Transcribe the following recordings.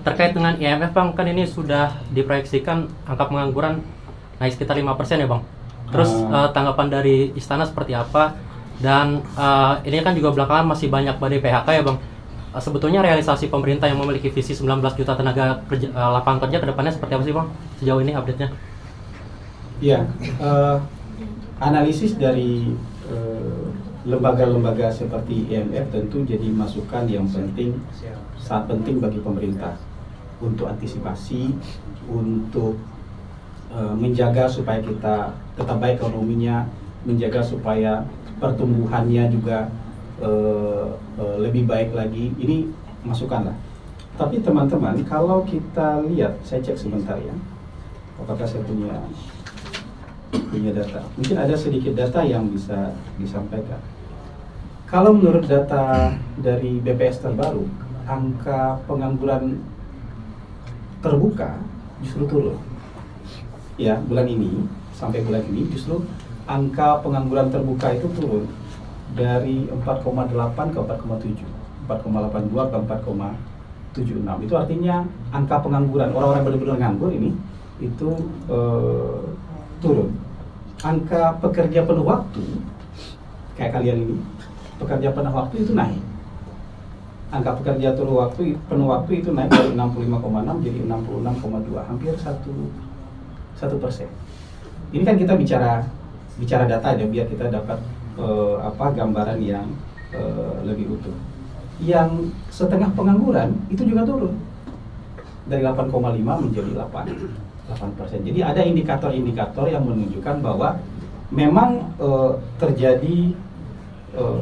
terkait dengan IMF Bang, kan ini sudah diproyeksikan angka pengangguran naik sekitar 5% ya Bang. Terus tanggapan dari Istana seperti apa? Dan ini kan juga belakangan masih banyak badai PHK ya Bang. Sebetulnya realisasi pemerintah yang memiliki visi 19 juta tenaga kerja, lapangan kerja ke depannya seperti apa sih Bang? Sejauh ini update-nya? Iya, analisis dari lembaga-lembaga seperti IMF tentu jadi masukan yang penting, sangat penting bagi pemerintah untuk antisipasi, untuk menjaga supaya kita tetap baik ekonominya, menjaga supaya pertumbuhannya juga lebih baik lagi. Ini masukan lah. Tapi teman-teman, kalau kita lihat, saya cek sebentar ya, apakah saya punya data. Mungkin ada sedikit data yang bisa disampaikan. Kalau menurut data dari BPS terbaru, angka pengangguran terbuka justru turun. Ya, bulan ini sampai bulan ini justru angka pengangguran terbuka itu turun dari 4,8 ke 4,7, 4,82 ke 4,76. Itu artinya angka pengangguran orang-orang benar-benar nganggur ini itu turun. Angka pekerja penuh waktu kayak kalian ini, pekerja penuh waktu itu naik. Angka pekerja penuh waktu itu naik dari 65,6 jadi 66,2, hampir 1%. Ini kan kita bicara data aja biar kita dapat gambaran yang lebih utuh. Yang setengah pengangguran itu juga turun dari 8,5 menjadi 8%. Jadi ada indikator-indikator yang menunjukkan bahwa memang terjadi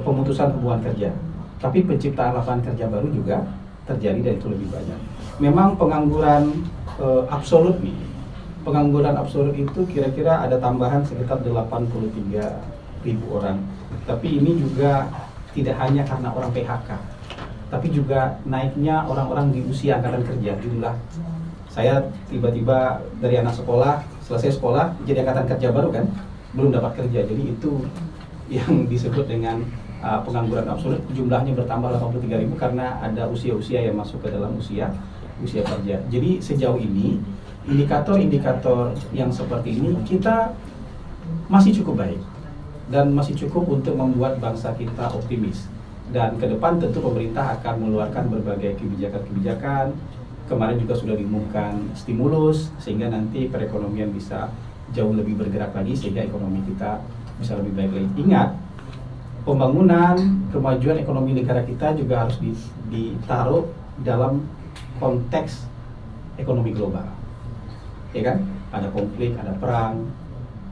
pemutusan hubungan kerja, tapi penciptaan lapangan kerja baru juga terjadi dan itu lebih banyak. Memang pengangguran absolut nih, pengangguran absolut itu kira-kira ada tambahan sekitar 83.000 orang. Tapi ini juga tidak hanya karena orang PHK, tapi juga naiknya orang-orang di usia angkatan kerja. Jumlah saya tiba-tiba dari anak sekolah, selesai sekolah jadi angkatan kerja baru kan, belum dapat kerja. Jadi itu yang disebut dengan pengangguran absolut, jumlahnya bertambah 83.000 karena ada usia-usia yang masuk ke dalam usia kerja. Jadi sejauh ini indikator-indikator yang seperti ini kita masih cukup baik dan masih cukup untuk membuat bangsa kita optimis. Dan ke depan tentu pemerintah akan mengeluarkan berbagai kebijakan-kebijakan. Kemarin juga sudah diumumkan stimulus sehingga nanti perekonomian bisa jauh lebih bergerak lagi sehingga ekonomi kita bisa lebih baik lagi. Ingat, pembangunan, kemajuan ekonomi negara kita juga harus ditaruh dalam konteks ekonomi global. Ya kan? Ada konflik, ada perang.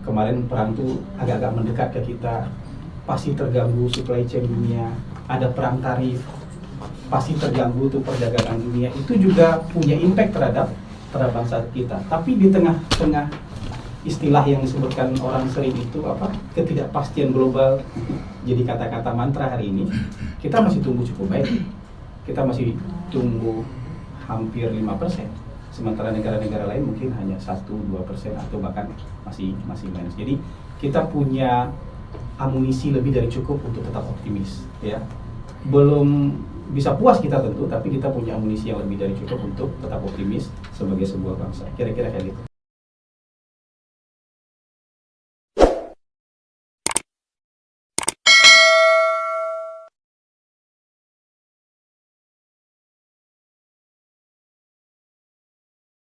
Kemarin perang itu agak-agak mendekat ke kita. Pasti terganggu supply chain dunia. Ada perang tarif. Pasti terganggu tuh perdagangan dunia. Itu juga punya impact terhadap bangsa kita. Tapi di tengah-tengah istilah yang disebutkan orang sering itu ketidakpastian global jadi kata-kata mantra hari ini, kita masih tumbuh cukup baik. Kita masih tumbuh hampir 5%. Sementara negara-negara lain mungkin hanya 1-2% atau bahkan masih minus. Jadi kita punya amunisi lebih dari cukup untuk tetap optimis, ya. Belum bisa puas kita tentu, tapi kita punya amunisi yang lebih dari cukup untuk tetap optimis sebagai sebuah bangsa. Kira-kira kayak gitu.